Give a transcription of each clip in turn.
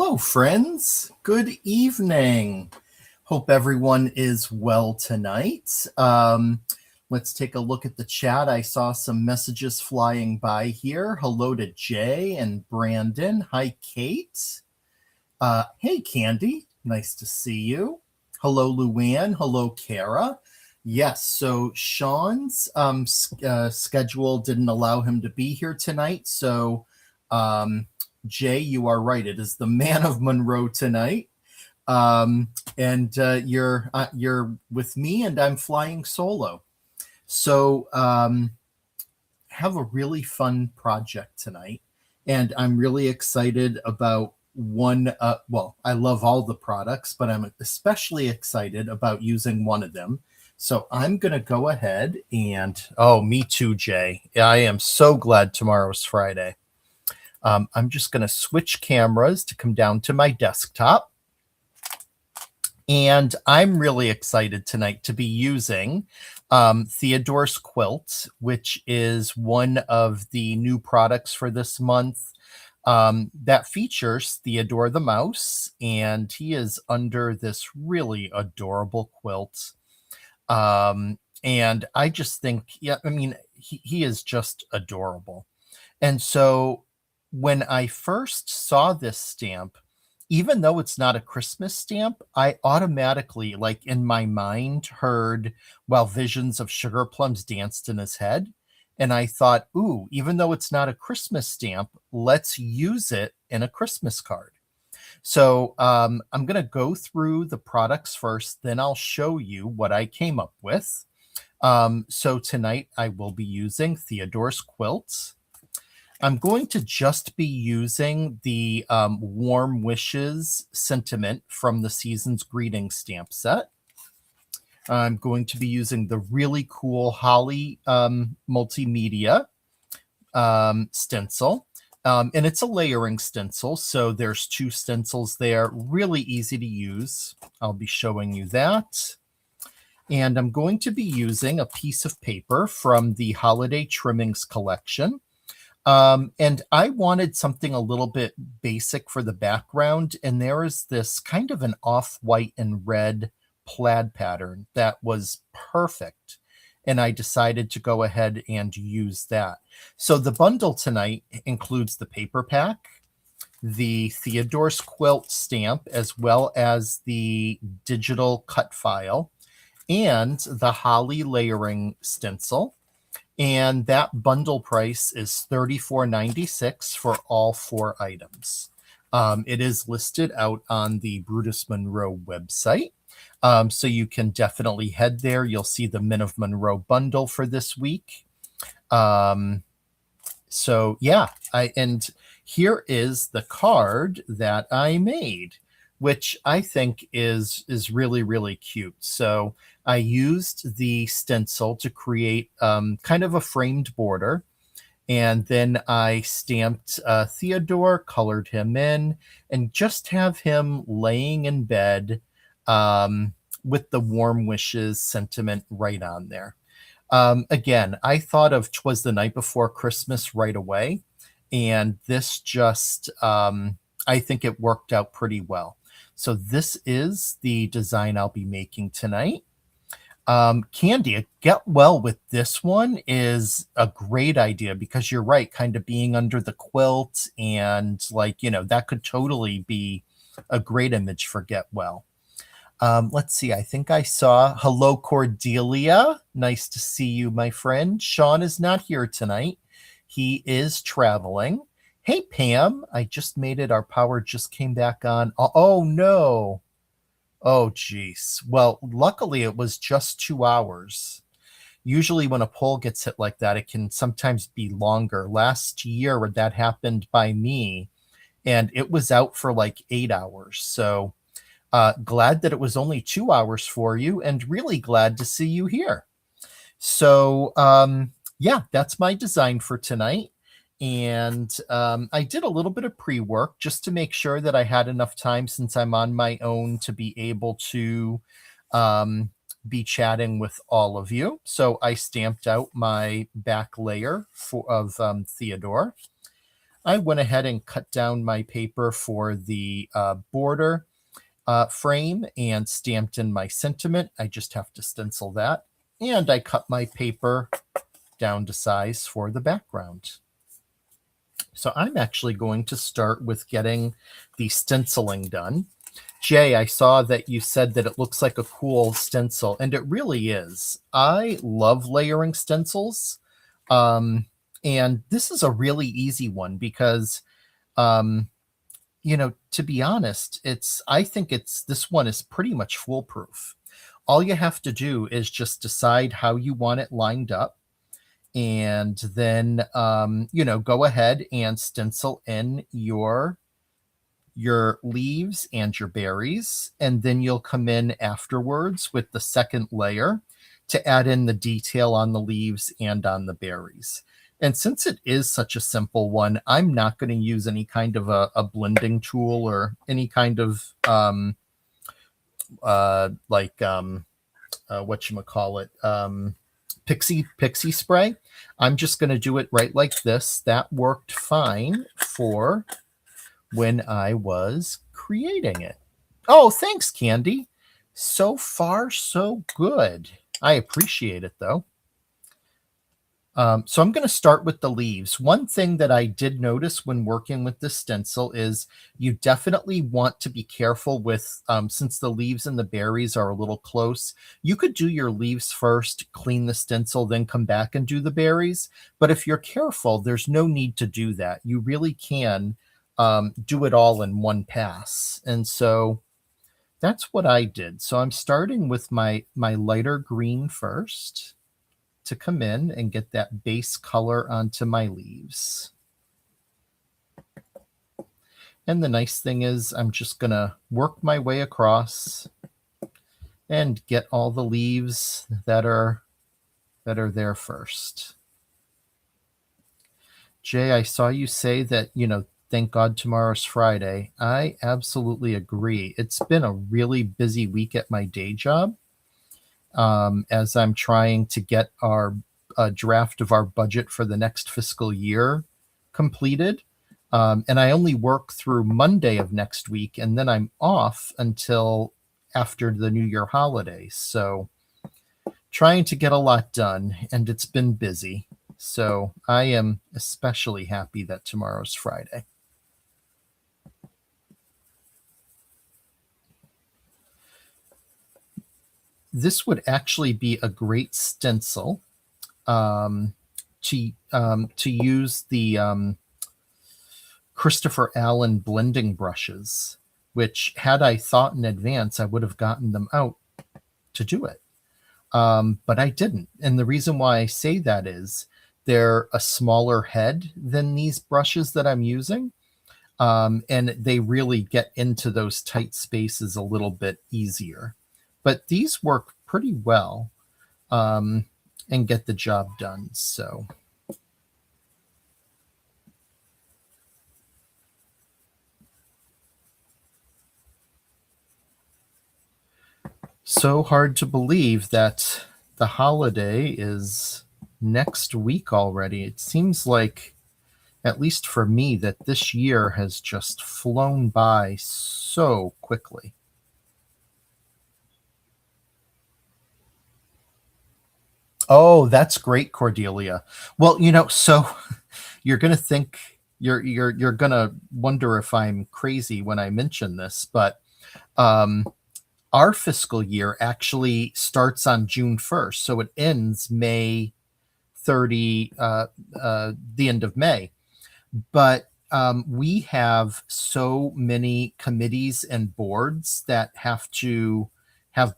Hello, friends. Good evening. Hope everyone is well tonight. Let's take a look at the chat. I saw some messages flying by here. Hello to Jay and Brandon. Hi, Kate. Hey, Candy. Nice to see you. Hello, Luann. Hello, Kara. Yes, so Sean's schedule didn't allow him to be here tonight. So, Jay, you are right. It is the man of Monroe tonight. And you're with me, and I'm flying solo. So have a really fun project tonight, and I'm really excited about one. Well, I love all the products, but I'm especially excited about using one of them. So I'm going to go ahead and, oh, me too, Jay. I am so glad tomorrow's Friday. I'm just going to switch cameras to come down to my desktop. And I'm really excited tonight to be using Theodore's quilt, which is one of the new products for this month that features Theodore the mouse. And he is under this really adorable quilt. And I just think, yeah, I mean, he is just adorable. And so when I first saw this stamp, even though it's not a Christmas stamp, I automatically, like in my mind, heard while visions of sugar plums danced in his head. And I thought, ooh, even though it's not a Christmas stamp, let's use it in a Christmas card. So I'm going to go through the products first, then I'll show you what I came up with. So tonight I will be using Theodore's quilts. I'm going to just be using the Warm Wishes sentiment from the Season's Greeting stamp set. I'm going to be using the really cool Holly multimedia stencil. And it's a layering stencil, so there's two stencils there, really easy to use. I'll be showing you that. And I'm going to be using a piece of paper from the Holiday Trimmings collection. And I wanted something a little bit basic for the background, and there is this kind of an off-white and red plaid pattern that was perfect. And I decided to go ahead and use that. So the bundle tonight includes the paper pack, the Theodore's quilt stamp, as well as the digital cut file, and the Holly layering stencil. And that bundle price is $34.96 for all 4 items. It is listed out on the Brutus Monroe website. So you can definitely head there. You'll see the Min of Monroe bundle for this week. So yeah, and here is the card that I made, which I think is really, really cute. So I used the stencil to create kind of a framed border. And then I stamped Theodore, colored him in, and just have him laying in bed with the Warm Wishes sentiment right on there. Again, I thought of 'Twas the Night Before Christmas right away. And this just, I think it worked out pretty well. So this is the design I'll be making tonight. Candy, get well with this one is a great idea because you're right, kind of being under the quilt and like, that could totally be a great image for get well. Let's see. I think I saw hello, Cordelia. Nice to see you, my friend. Sean is not here tonight. He is traveling. Hey, Pam, I just made it. Our power just came back on. Oh, no. Oh, geez. Well, luckily it was just 2 hours. Usually when a pole gets hit like that, it can sometimes be longer. Last year that happened by me, and it was out for like 8 hours. So glad that it was only 2 hours for you, and really glad to see you here. So yeah, that's my design for tonight. And I did a little bit of pre-work just to make sure that I had enough time, since I'm on my own, to be able to be chatting with all of you. So I stamped out my back layer of Theodore. I went ahead and cut down my paper for the border frame and stamped in my sentiment. I just have to stencil that. And I cut my paper down to size for the background. So I'm actually going to start with getting the stenciling done. Jay, I saw that you said that it looks like a cool stencil, and it really is. I love layering stencils. Um, and this is a really easy one because um, to be honest, I think this one is pretty much foolproof. All you have to do is just decide how you want it lined up, and then go ahead and stencil in your leaves and your berries, and then you'll come in afterwards with the second layer to add in the detail on the leaves and on the berries. And since it is such a simple one, I'm not going to use any kind of a blending tool or any kind of whatchamacallit, pixie spray. I'm just going to do it right like this. That worked fine for when I was creating it. Oh, thanks, Candy. So far, so good. I appreciate it, though. So I'm going to start with the leaves. One thing that I did notice when working with this stencil is you definitely want to be careful with, since the leaves and the berries are a little close, you could do your leaves first, clean the stencil, then come back and do the berries. But if you're careful, there's no need to do that. You really can do it all in one pass. And so that's what I did. So I'm starting with my lighter green first to come in and get that base color onto my leaves. And the nice thing is I'm just going to work my way across and get all the leaves that are there first. Jay, I saw you say that, thank God tomorrow's Friday. I absolutely agree. It's been a really busy week at my day job. As I'm trying to get our draft of our budget for the next fiscal year completed. And I only work through Monday of next week, and then I'm off until after the New Year holidays. So trying to get a lot done, and it's been busy. So I am especially happy that tomorrow's Friday. This would actually be a great stencil to use the Christopher Allen blending brushes, which had I thought in advance, I would have gotten them out to do it. But I didn't. And the reason why I say that is they're a smaller head than these brushes that I'm using. And they really get into those tight spaces a little bit easier. But these work pretty well and get the job done. So hard to believe that the holiday is next week already. It seems like, at least for me, that this year has just flown by so quickly. Oh, that's great, Cordelia. Well, so you're going to think you're going to wonder if I'm crazy when I mention this, but our fiscal year actually starts on June 1st, so it ends May 30, the end of May. But we have so many committees and boards that have to have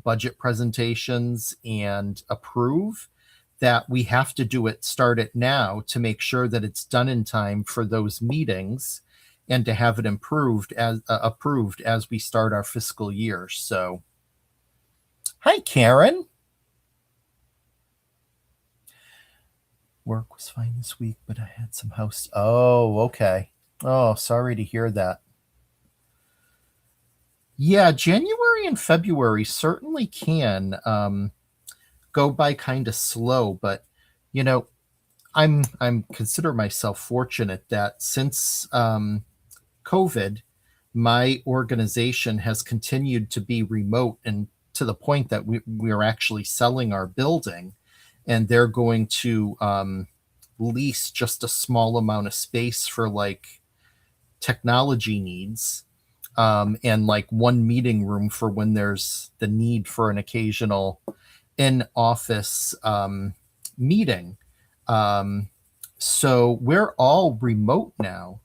budget presentations and approve that we have to start it now to make sure that it's done in time for those meetings and to have it approved as we start our fiscal year. So, hi, Karen. Work was fine this week, but I had some house. Oh, okay. Oh, sorry to hear that. Yeah, January and February certainly can go by kind of slow, but you know, I'm consider myself fortunate that since COVID, my organization has continued to be remote, and to the point that we're actually selling our building, and they're going to lease just a small amount of space for like technology needs, and like one meeting room for when there's the need for an occasional in office meeting. Um, so we're all remote now.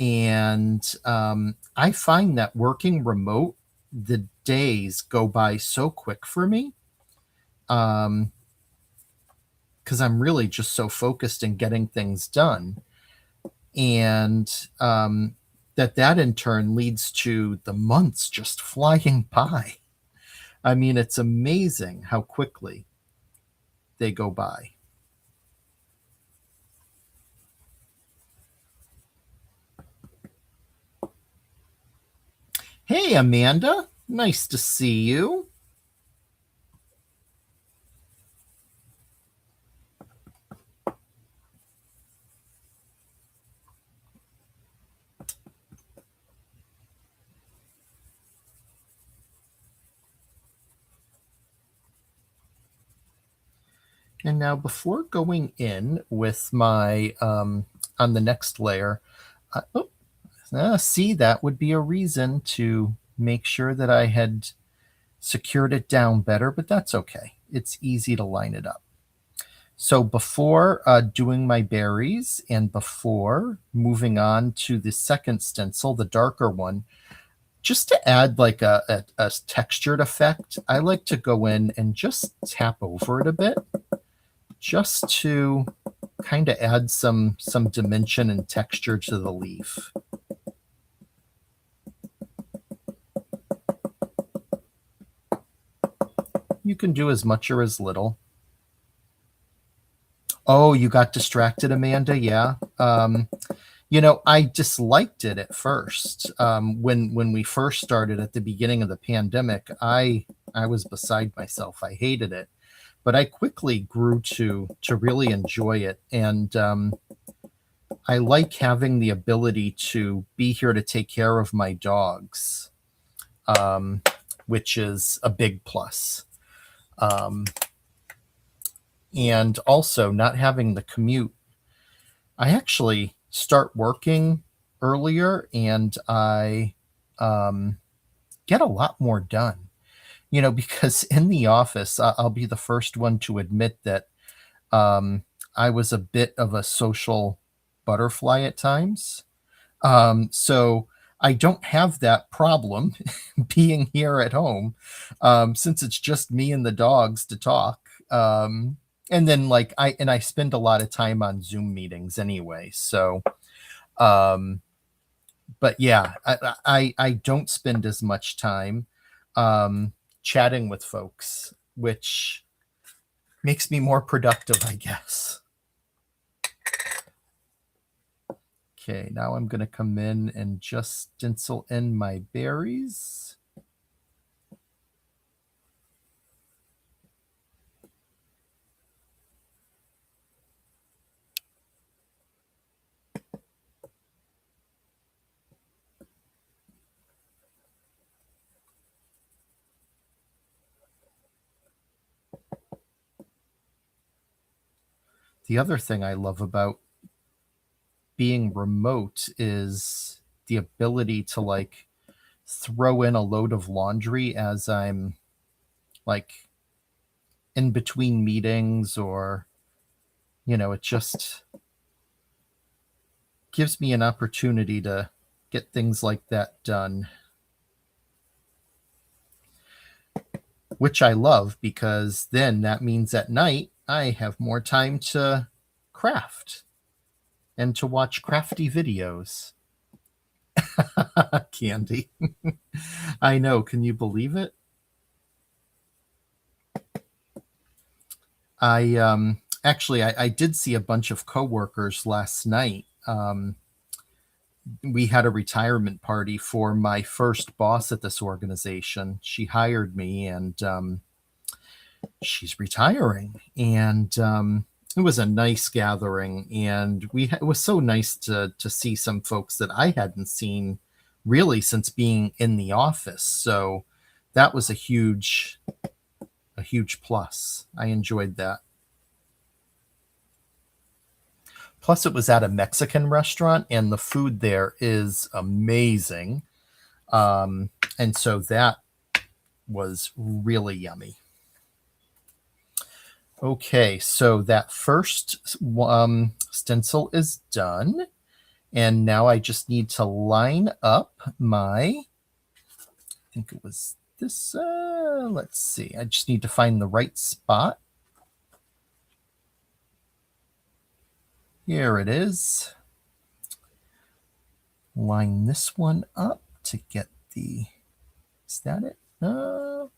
And I find that working remote, the days go by so quick for me, because I'm really just so focused in getting things done. And that in turn leads to the months just flying by. I mean, it's amazing how quickly they go by. Hey, Amanda. Nice to see you. And now, before going in with my on the next layer, see, that would be a reason to make sure that I had secured it down better, but that's okay. It's easy to line it up. So before doing my berries and before moving on to the second stencil, the darker one, just to add like a textured effect, I like to go in and just tap over it a bit, just to kind of add some dimension and texture to the leaf. You can do as much or as little. Oh, you got distracted, Amanda? Yeah. I disliked it at first. When we first started at the beginning of the pandemic, I was beside myself. I hated it, but I quickly grew to really enjoy it, and I like having the ability to be here to take care of my dogs, um, which is a big plus. Um, and also not having the commute. I actually start working earlier, and I um, get a lot more done. Because in the office, I'll be the first one to admit that um, I was a bit of a social butterfly at times. So I don't have that problem being here at home, since it's just me and the dogs to talk. And then like I spend a lot of time on Zoom meetings anyway. So, um, but yeah, I don't spend as much time um, chatting with folks, which makes me more productive, I guess. Okay, now I'm going to come in and just stencil in my berries. The other thing I love about being remote is the ability to like throw in a load of laundry as I'm like in between meetings, or it just gives me an opportunity to get things like that done, which I love, because then that means at night I have more time to craft and to watch crafty videos. Candy. I know. Can you believe it? I actually I did see a bunch of coworkers last night. We had a retirement party for my first boss at this organization. She hired me, and she's retiring. And it was a nice gathering, and it was so nice to see some folks that I hadn't seen really since being in the office. So that was a huge plus. I enjoyed that. Plus, it was at a Mexican restaurant, and the food there is amazing. And so that was really yummy. Okay, so that first stencil is done. And now I just need to line up I think it was this, let's see. I just need to find the right spot. Here it is. Line this one up to get is that it? No.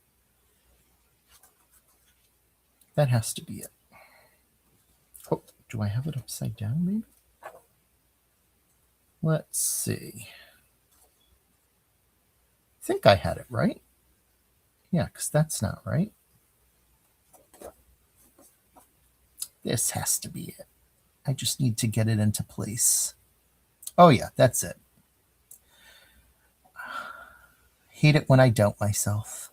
That has to be it. Oh, do I have it upside down maybe? Let's see. I think I had it right. Yeah, because that's not right. This has to be it. I just need to get it into place. Oh yeah, that's it. Hate it when I doubt myself.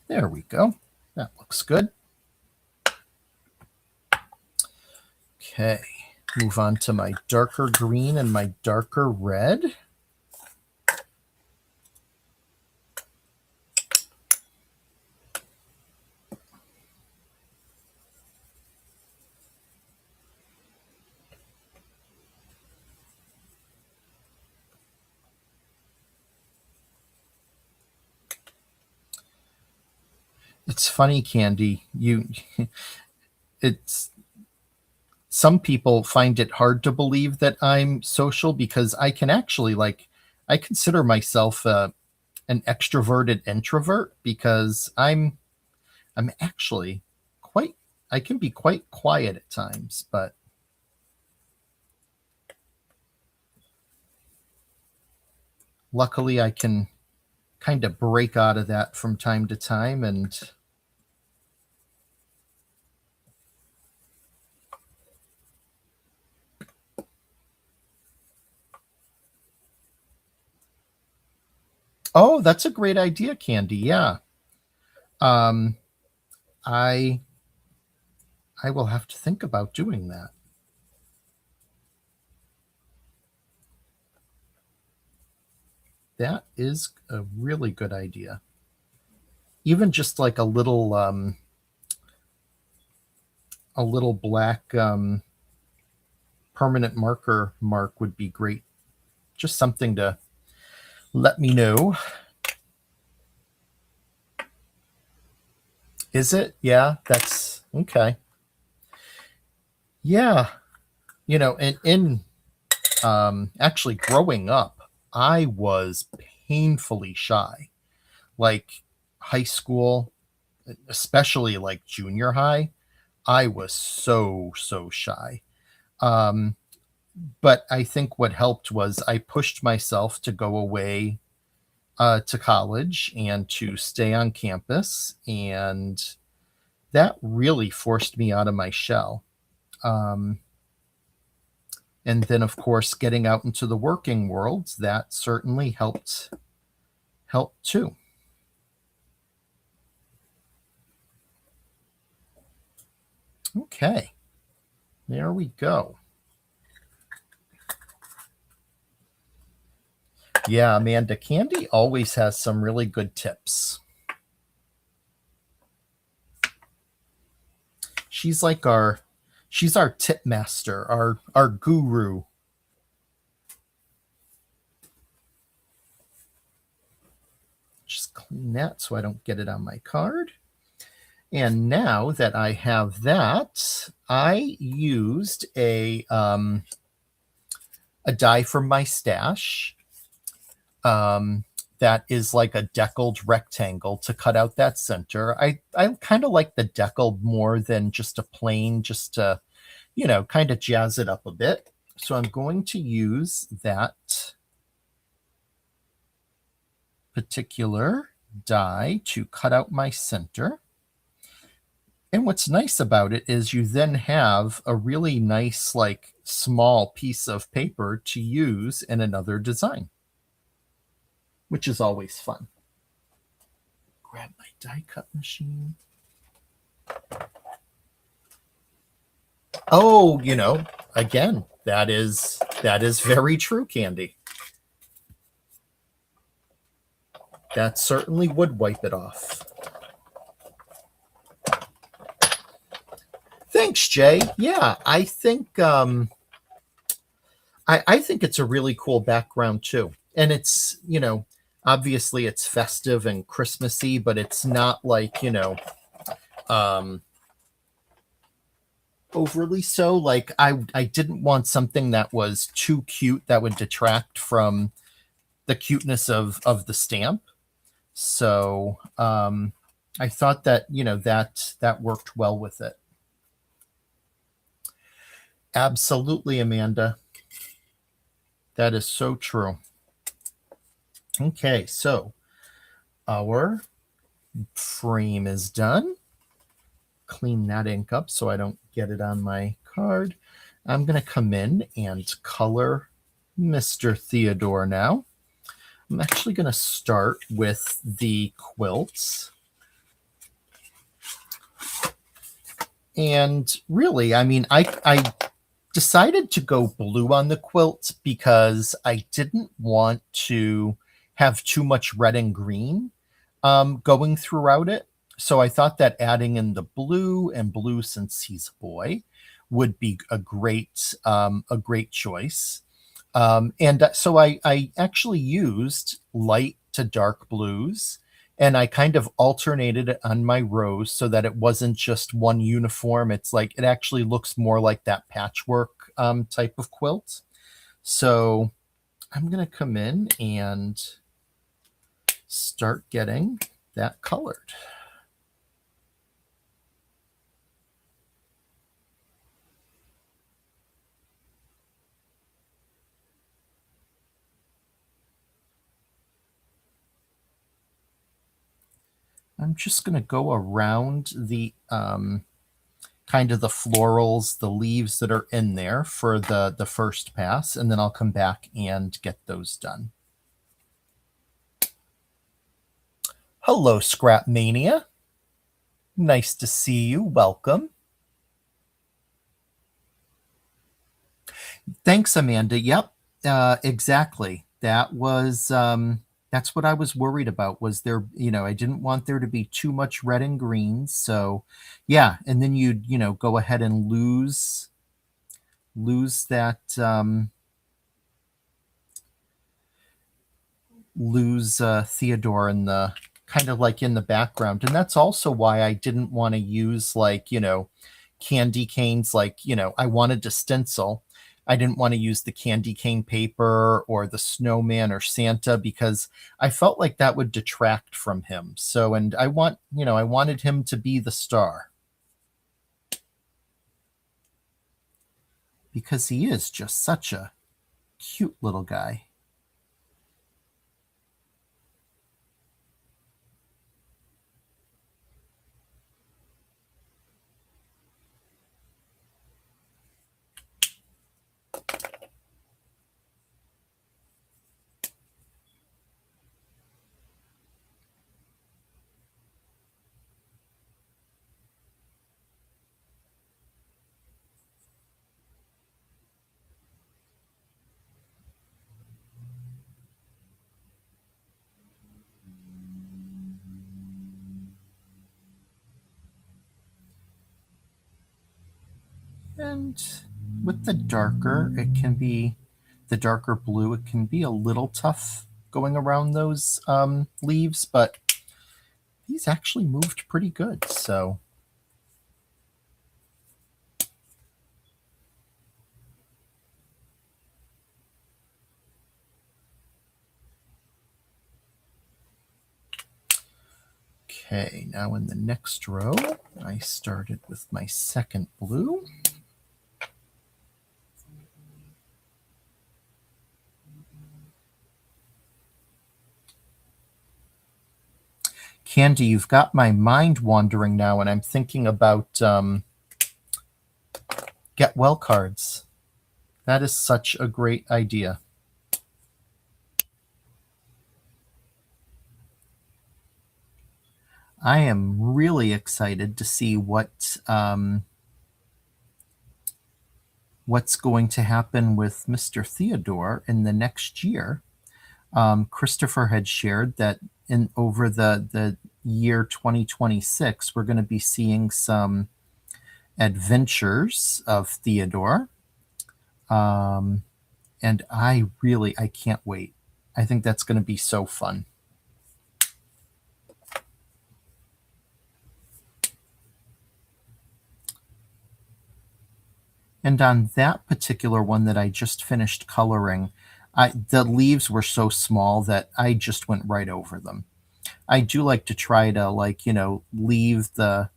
There we go. That looks good. Okay, move on to my darker green and my darker red. It's funny, Candy. It's some people find it hard to believe that I'm social because I can actually I consider myself an extroverted introvert because I'm actually quite I can be quite quiet at times, but luckily I can kind of break out of that from time to time. And oh, that's a great idea, Candy. Yeah. Um, I I will have to think about doing that. That is a really good idea. Even just like a little black permanent marker mark would be great. Just something to let me know. Is it? Yeah, that's okay. Yeah, and in actually growing up, I was painfully shy. Like high school, especially like junior high, I was so shy. Um, but I think what helped was I pushed myself to go away to college and to stay on campus, and that really forced me out of my shell. Um, and then, of course, getting out into the working world, that certainly helped too. Okay, there we go. Yeah, Amanda, Candy always has some really good tips. She's like she's our tip master, our guru. Just clean that so I don't get it on my card. And now that I have that, I used a die from my stash that is like a deckled rectangle to cut out that center. I kind of like the deckled more than just a plain, just to, kind of jazz it up a bit. So I'm going to use that particular die to cut out my center. And what's nice about it is you then have a really nice, like, small piece of paper to use in another design, which is always fun. Grab my die cut machine. Oh, again, that is very true, Candy. That certainly would wipe it off. Thanks, Jay. Yeah, I think it's a really cool background too. And it's, obviously it's festive and Christmassy, but it's not like, um overly so. Like I didn't want something that was too cute that would detract from the cuteness of the stamp. So I thought that, that worked well with it. Absolutely, Amanda. That is so true. Okay, so our frame is done. Clean that ink up so I don't get it on my card. I'm going to come in and color Mr. Theodore now. I'm actually going to start with the quilts. And really, I mean, I decided to go blue on the quilt because I didn't want to have too much red and green going throughout it. So I thought that adding in the blue, and blue since he's a boy, would be a great choice. And so I actually used light to dark blues, and I kind of alternated it on my rows so that it wasn't just one uniform. It's like it actually looks more like that patchwork type of quilt. So I'm going to come in and start getting that colored. I'm just going to go around the kind of the florals, the leaves that are in there for the first pass, and then I'll come back and get those done. Hello, Scrap Mania. Nice to see you. Welcome. Thanks, Amanda. Yep, exactly. That's what I was worried about. Was there, I didn't want there to be too much red and green. So, yeah, and then you'd, go ahead and lose that lose Theodore in the kind of like in the background. And that's also why I didn't want to use like, candy canes. Like, I wanted to stencil. I didn't want to use the candy cane paper or the snowman or Santa because I felt like that would detract from him. So, and I wanted him to be the star because he is just such a cute little guy. And with the darker blue, it can be a little tough going around those leaves, but these actually moved pretty good. So, okay, now in the next row, I started with my second blue. Candy, you've got my mind wandering now, and I'm thinking about get well cards. That is such a great idea. I am really excited to see what's going to happen with Mr. Theodore in the next year. Christopher had shared that in over the year 2026, we're going to be seeing some adventures of Theodore. And I can't wait. I think that's going to be so fun. And on that particular one that I just finished coloring, the leaves were so small that I just went right over them. I do like to try to leave the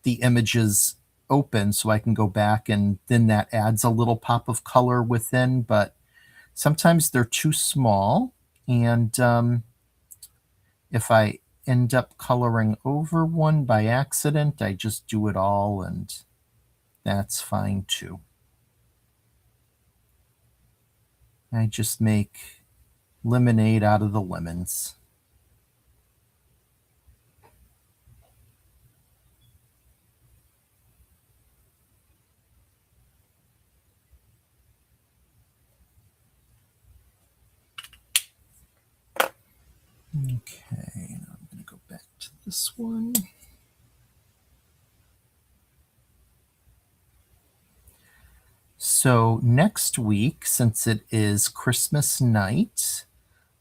images open so I can go back, and then that adds a little pop of color within, but sometimes they're too small, and if I end up coloring over one by accident, I just do it all, and that's fine too. I just make lemonade out of the lemons. Okay, now I'm going to go back to this one. So next week, since it is Christmas night,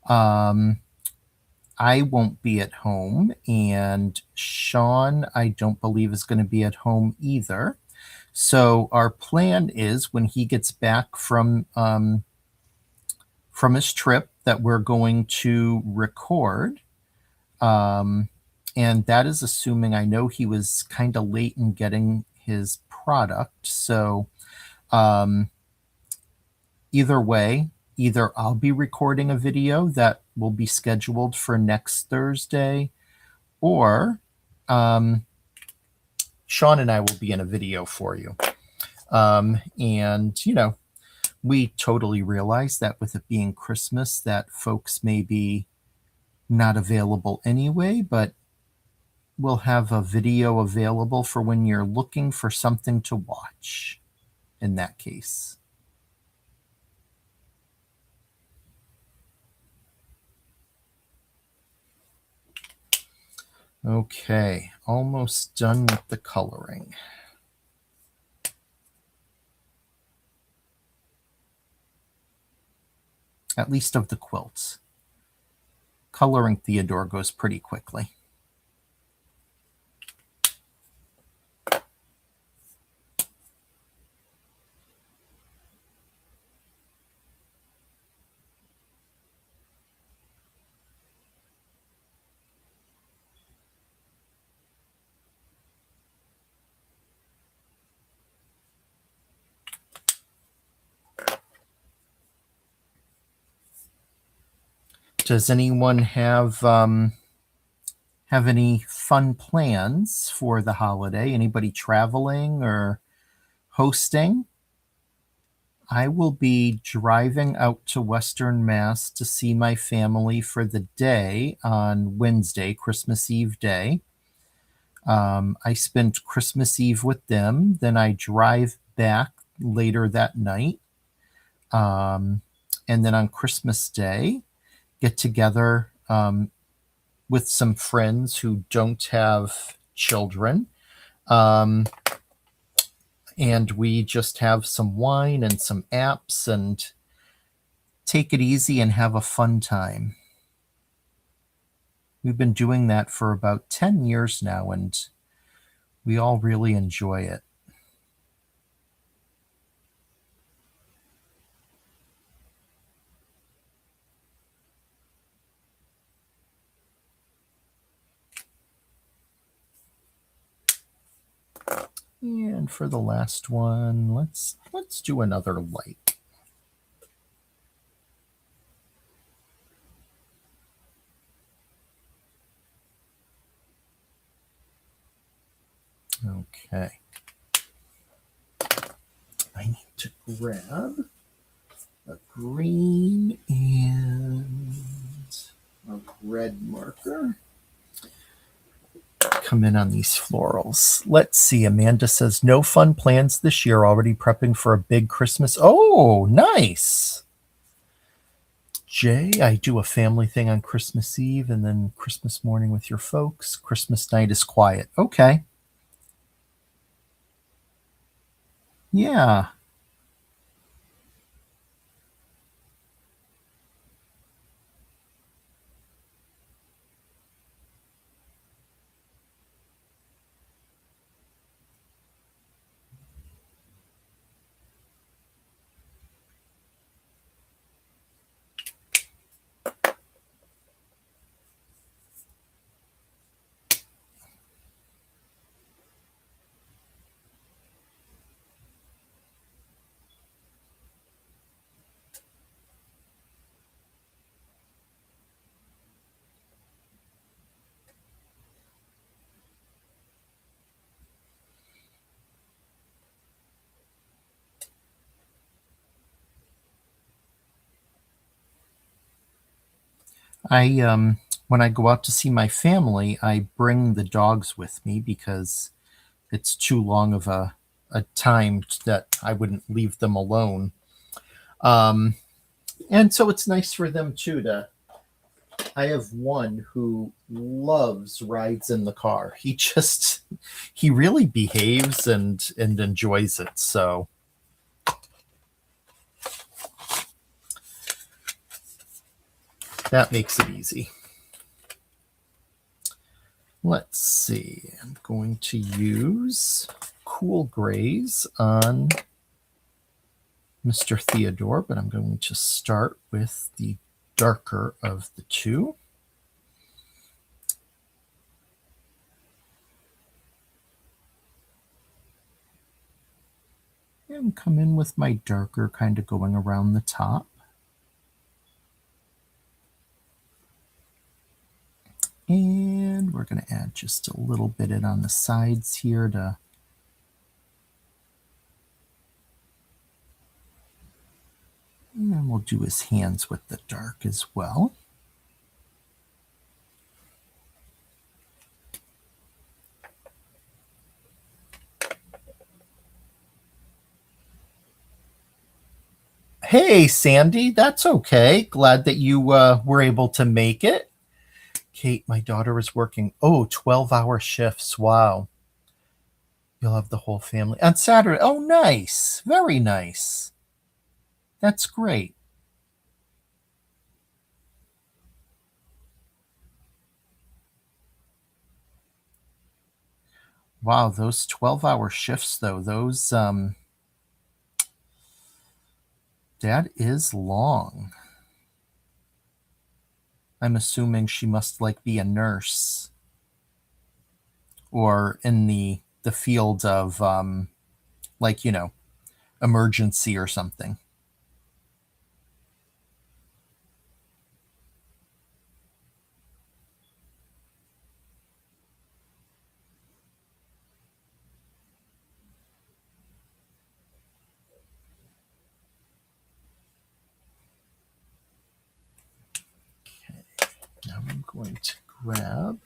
I won't be at home, and Sean, I don't believe, is going to be at home either. So our plan is when he gets back from his trip that we're going to record. And that is assuming, I know he was kind of late in getting his product. So either way, either I'll be recording a video that will be scheduled for next Thursday, or Sean and I will be in a video for you. And, we totally realize that with it being Christmas, that folks may be not available anyway, but we'll have a video available for when you're looking for something to watch in that case. Okay, almost done with the coloring. At least of the quilts. Coloring Theodore goes pretty quickly. Does anyone have any fun plans for the holiday? Anybody traveling or hosting? I will be driving out to Western Mass to see my family for the day on Wednesday, Christmas Eve day. I spend Christmas Eve with them. Then I drive back later that night. And then on Christmas Day, get together with some friends who don't have children. And we just have some wine and some apps and take it easy and have a fun time. We've been doing that for about 10 years now, and we all really enjoy it. And for the last one, let's do another light. Okay. I need to grab a green and a red marker. Come in on these florals. Let's see. Amanda says, no fun plans this year. Already prepping for a big Christmas. Oh, nice. Jay, I do a family thing on Christmas Eve and then Christmas morning with your folks. Christmas night is quiet. Okay. Yeah. I when I go out to see my family, I bring the dogs with me because it's too long of a time that I wouldn't leave them alone. Um, and so it's nice for them too to I have one who loves rides in the car. He really behaves and enjoys it. So that makes it easy. Let's see. I'm going to use cool grays on Mr. Theodore, but I'm going to start with the darker of the two. And come in with my darker kind of going around the top. And we're going to add just a little bit in on the sides here to and we'll do his hands with the dark as well. Hey, Sandy, that's okay. Glad that you were able to make it. Kate, my daughter is working, 12-hour shifts. Wow. You'll have the whole family on Saturday. Oh, nice. Very nice. That's great. Wow, those 12-hour shifts though, those that is long. I'm assuming she must like be a nurse or in the field of like, emergency or something. Now I'm going to grab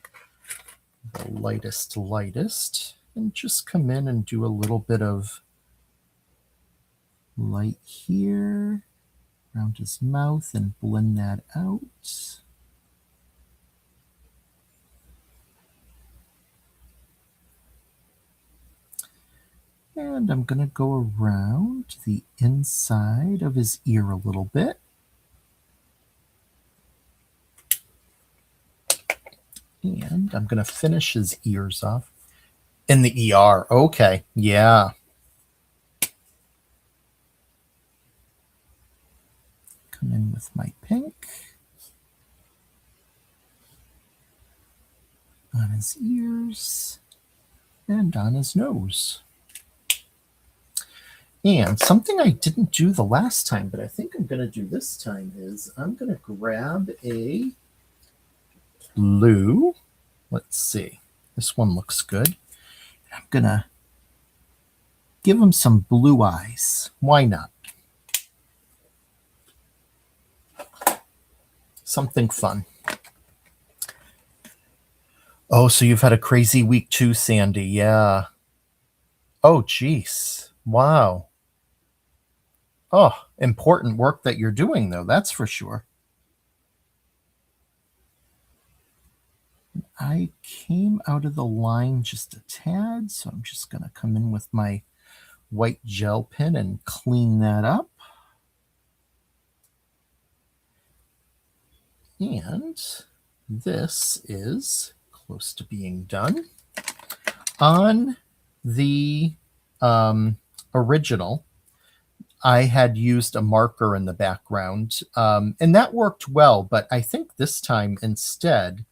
the lightest and just come in and do a little bit of light here around his mouth and blend that out. And I'm going to go around the inside of his ear a little bit. And I'm going to finish his ears off in the ER. Okay. Yeah. Come in with my pink on his ears and on his nose. And something I didn't do the last time, but I think I'm going to do this time is I'm going to grab a blue. Let's see. This one looks good. I'm going to Give him some blue eyes. Why not? Something fun. Oh, so you've had a crazy week too, Sandy. Yeah. Oh, geez. Wow. Oh, important work that you're doing, though. That's for sure. I came out of the line just a tad, so I'm just going to come in with my white gel pen and clean that up. And this is close to being done. On the original, I had used a marker in the background, and that worked well, but I think this time instead,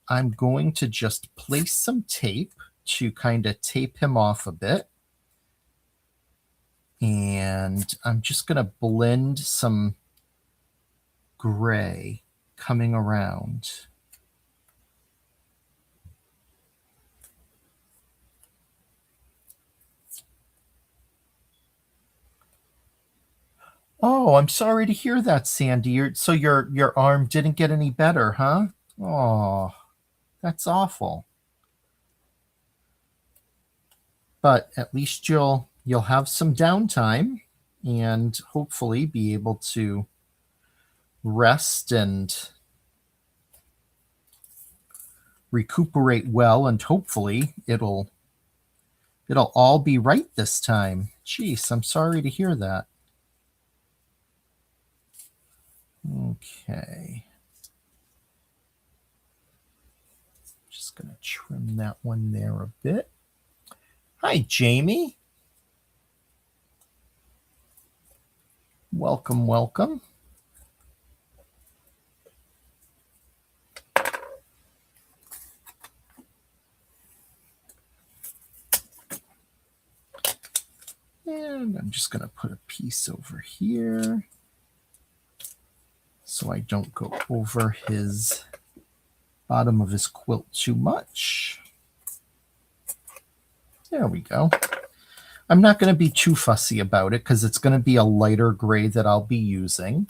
I'm going to just place some tape to kind of tape him off a bit. And I'm just going to blend some gray coming around. Oh, I'm sorry to hear that, Sandy. So your arm didn't get any better, huh? Oh, that's awful. But at least you'll have some downtime and hopefully be able to rest and recuperate well, and hopefully it'll all be right this time. Jeez, I'm sorry to hear that. Okay. Just going to trim that one there a bit. Hi, Jamie. Welcome, welcome. And I'm just going to put a piece over here so I don't go over his bottom of his quilt too much. There we go. I'm not going to be too fussy about it because it's going to be a lighter gray that I'll be using.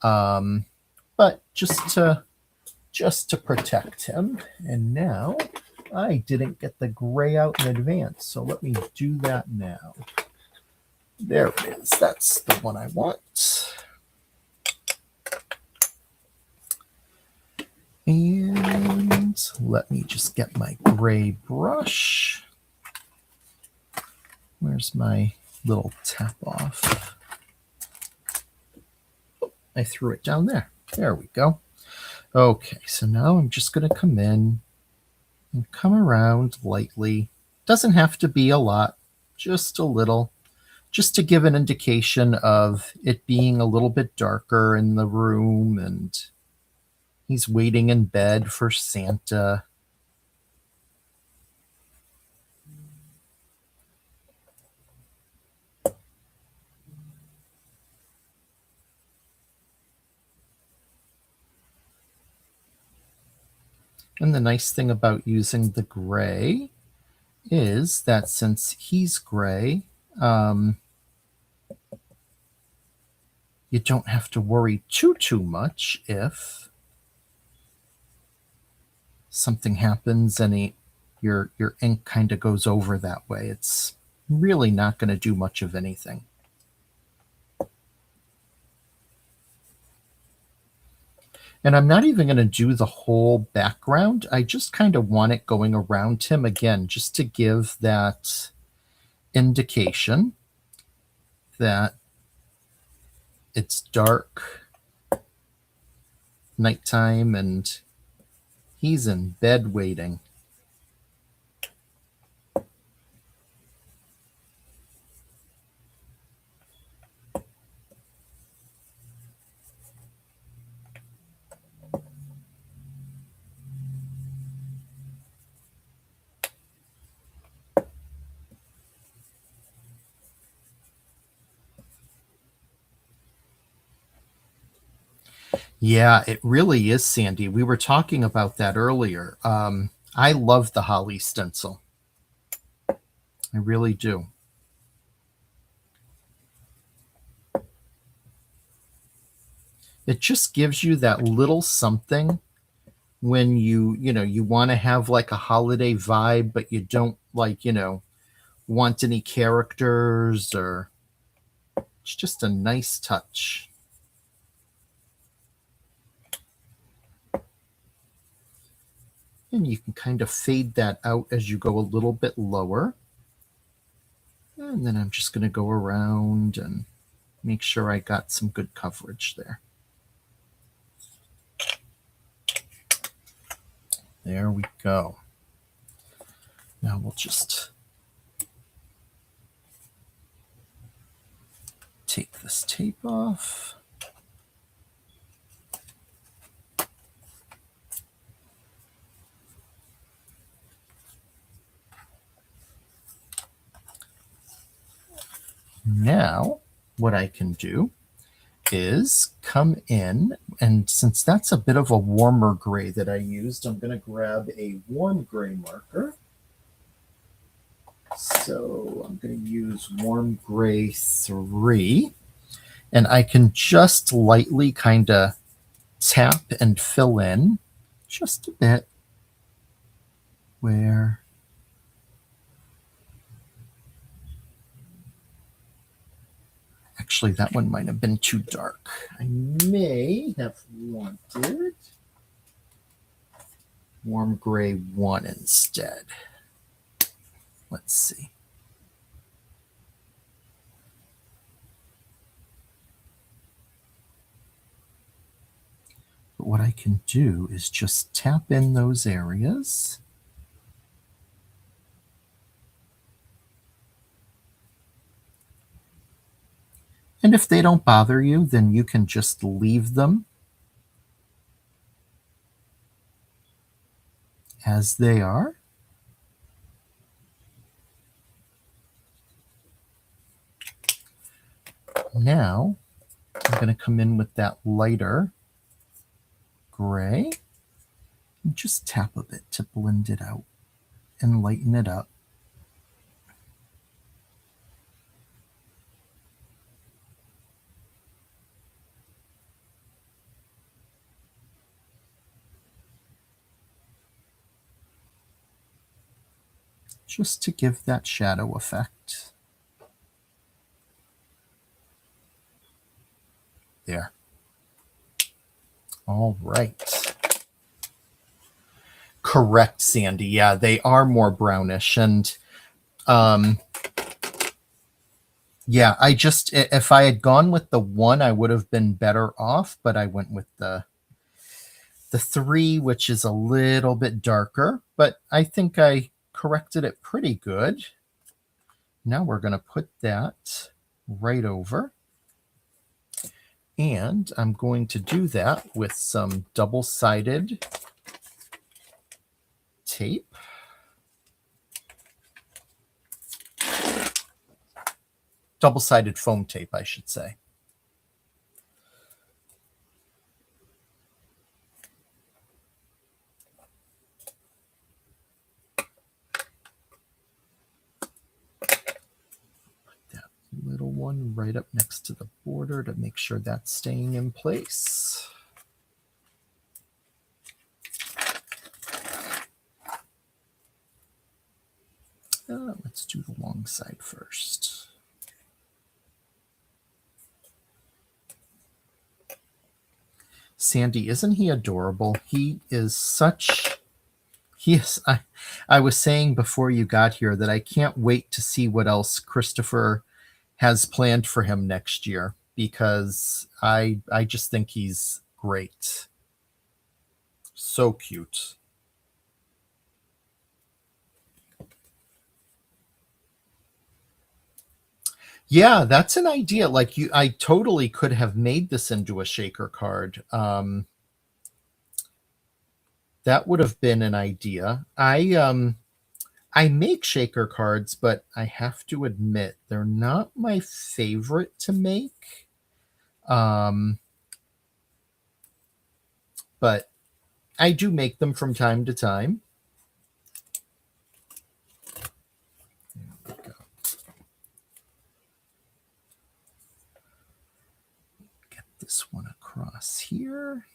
But just to protect him. And now I didn't get the gray out in advance, so let me do that now. There it is. That's the one I want. And let me just get my gray brush. Where's my little tap off? I threw it down there. There we go. Okay, so now I'm just going to come in and come around lightly. Doesn't have to be a lot, just a little, just to give an indication of it being a little bit darker in the room and he's waiting in bed for Santa. And the nice thing about using the gray is that since he's gray, you don't have to worry too much if something happens and your ink kind of goes over that way. It's really not going to do much of anything. And I'm not even going to do the whole background. I just kind of want it going around him again, just to give that indication that it's dark, nighttime, and he's in bed waiting. Yeah, it really is, Sandy. We were talking about that earlier. I love the holly stencil. I really do. It just gives you that little something when you want to have like a holiday vibe, but you don't like, want any characters, or it's just a nice touch. And you can kind of fade that out as you go a little bit lower. And then I'm just going to go around and make sure I got some good coverage there. There we go. Now we'll just take this tape off. Now, what I can do is come in, and since that's a bit of a warmer gray that I used, I'm going to grab a warm gray marker. So I'm going to use warm gray 3, and I can just lightly kind of tap and fill in just a bit where actually that one might have been too dark. I may have wanted warm gray 1 instead. Let's see. But what I can do is just tap in those areas. And if they don't bother you, then you can just leave them as they are. Now, I'm going to come in with that lighter gray and just tap a bit to blend it out and lighten it up. Just to give that shadow effect. There. All right. Correct, Sandy. Yeah, they are more brownish. And yeah, if I had gone with the 1, I would have been better off, but I went with the 3, which is a little bit darker, but I think I corrected it pretty good. Now we're going to put that right over. And I'm going to do that with some double-sided tape. Double-sided foam tape, I should say. Little one right up next to the border to make sure that's staying in place. Let's do the long side first. Sandy, isn't he adorable? He is such... I was saying before you got here that I can't wait to see what else Christopher has planned for him next year, because I just think he's great. So cute. Yeah, that's an idea. Like I totally could have made this into a shaker card. That would have been an idea. I make shaker cards, but I have to admit they're not my favorite to make. But I do make them from time to time. There we go. Get this one across. across here.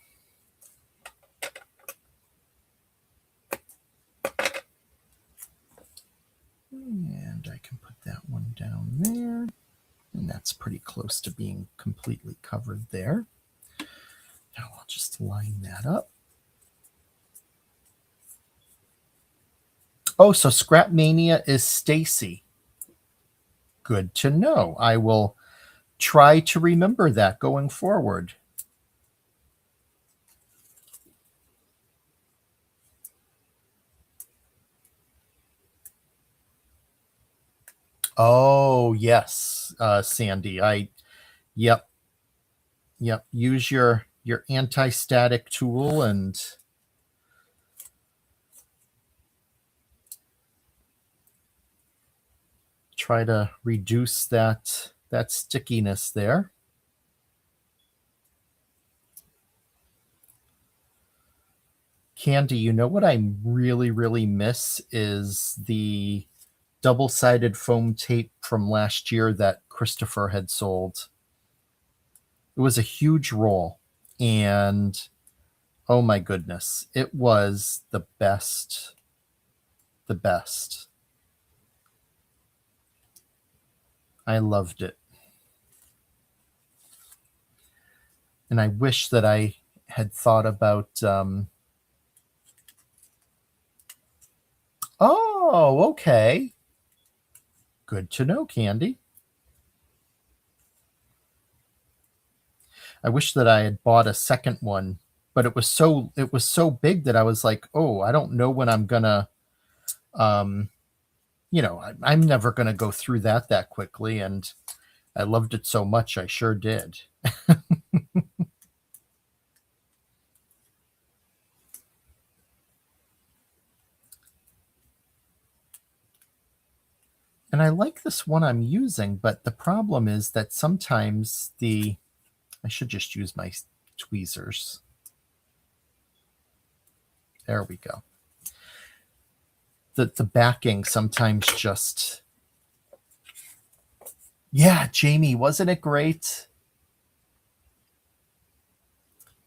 And I can put that one down there. And that's pretty close to being completely covered there. Now I'll just line that up. Oh, so Scrap Mania is Stacy. Good to know. I will try to remember that going forward. Oh, yes, Sandy. Yep. Use your anti-static tool and try to reduce that stickiness there. Candy, you know what I really, really miss is the double-sided foam tape from last year that Christopher had sold. It was a huge roll, and oh my goodness, it was the best. The best. I loved it. And I wish that I had thought about oh, okay. Good to know, Candy. I wish that I had bought a second one, but it was so big that I was like, oh, I don't know when I'm gonna I'm never gonna go through that quickly, and I loved it so much, I sure did. And I like this one I'm using, but the problem is that sometimes I should just use my tweezers. There we go. The backing sometimes just... Yeah, Jamie, wasn't it great?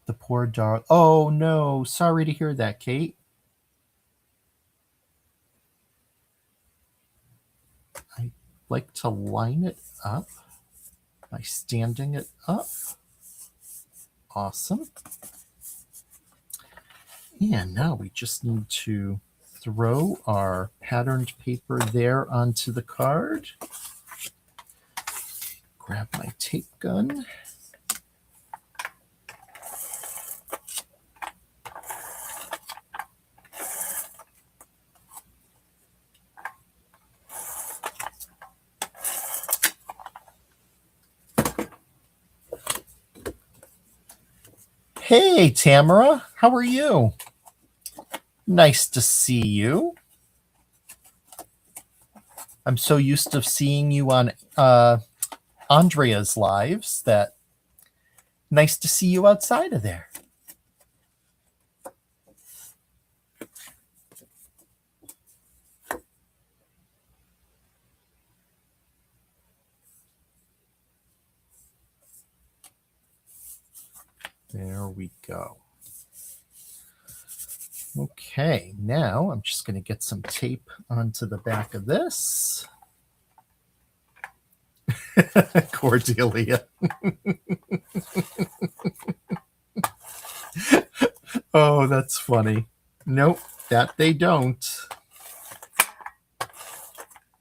The poor dog. Oh, no. Sorry to hear that, Kate. I like to line it up by standing it up. Awesome. And now we just need to throw our patterned paper there onto the card. Grab my tape gun. Hey, Tamara, how are you? Nice to see you. I'm so used to seeing you on Andrea's lives that nice to see you outside of there. There we go. Okay, now I'm just going to get some tape onto the back of this. Cordelia. Oh, that's funny. Nope, that they don't.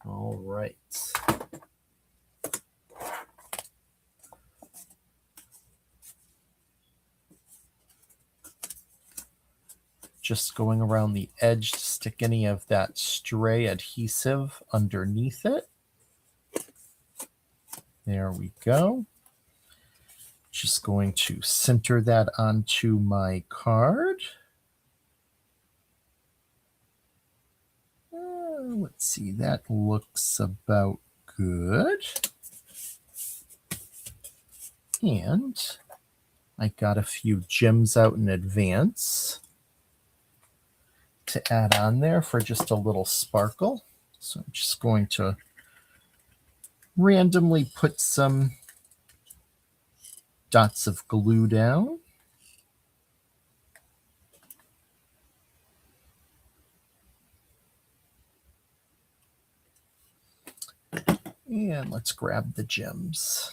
All right. Just going around the edge to stick any of that stray adhesive underneath it. There we go. Just going to center that onto my card. Let's see, that looks about good. And I got a few gems out in advance to add on there for just a little sparkle. So I'm just going to randomly put some dots of glue down. And let's grab the gems.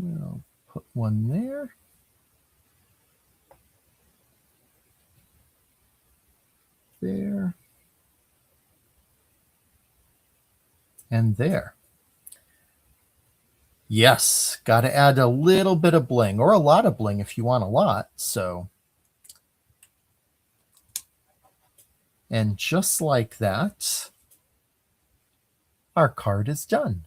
I'll put one there. There. And there. Yes, got to add a little bit of bling, or a lot of bling if you want a lot. So, and just like that, our card is done.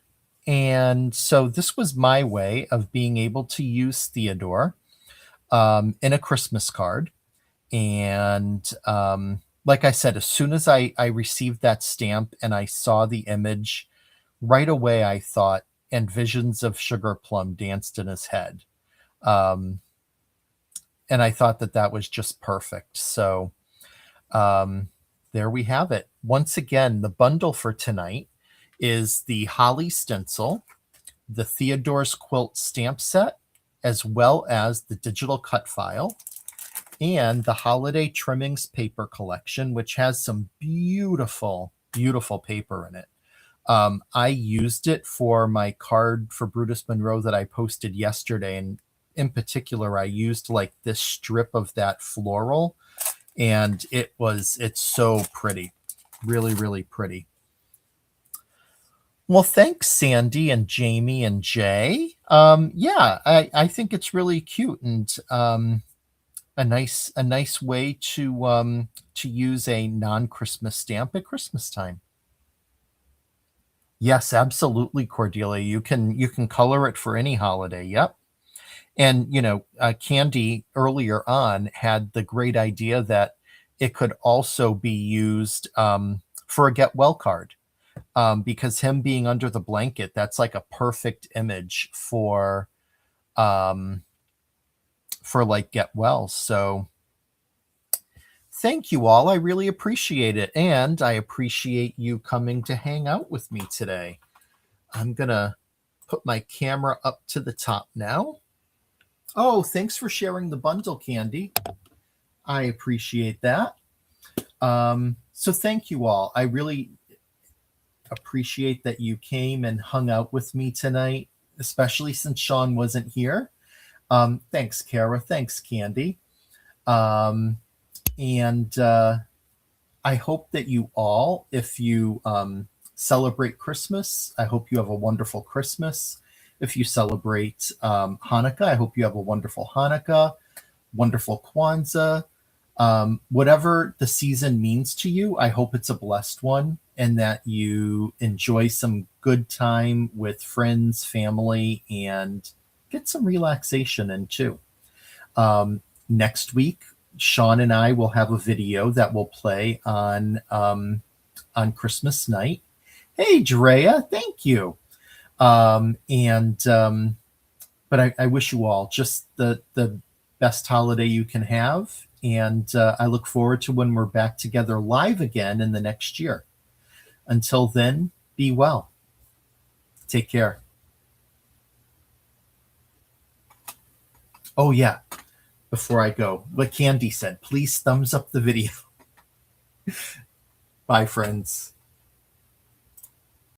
And so this was my way of being able to use Theodore in a Christmas card. And like I said, as soon as I received that stamp and I saw the image, right away I thought, and visions of Sugar Plum danced in his head. And I thought that that was just perfect. So there we have it. Once again, the bundle for tonight is the Holly stencil, the Theodore's quilt stamp set, as well as the digital cut file, and the holiday trimmings paper collection, which has some beautiful, beautiful paper in it. I used it for my card for Brutus Monroe that I posted yesterday. And in particular, I used like this strip of that floral, and it's so pretty. Really, really pretty. Well, thanks, Sandy and Jamie and Jay. Yeah, I think it's really cute, and a nice way to use a non-Christmas stamp at Christmas time. Yes, absolutely, Cordelia. You can color it for any holiday. Yep. And Candy earlier on had the great idea that it could also be used for a get well card, because him being under the blanket, that's like a perfect image for like get well. So thank you all. I really appreciate it. And I appreciate you coming to hang out with me today. I'm going to put my camera up to the top now. Oh, thanks for sharing the bundle, Candy. I appreciate that. So thank you all. I really appreciate that you came and hung out with me tonight, especially since Sean wasn't here. Thanks, Kara. Thanks, Candy. And I hope that you all, if you celebrate Christmas, I hope you have a wonderful Christmas. If you celebrate Hanukkah, I hope you have a wonderful Hanukkah, wonderful Kwanzaa. Whatever the season means to you, I hope it's a blessed one, and that you enjoy some good time with friends, family, and get some relaxation in too. Next week, Sean and I will have a video that will play on Christmas night. Hey, Drea, thank you. But I wish you all just the best holiday you can have. And I look forward to when we're back together live again in the next year. Until then, be well. Take care. Oh, yeah. Before I go, what Candy said, please thumbs up the video. Bye, friends.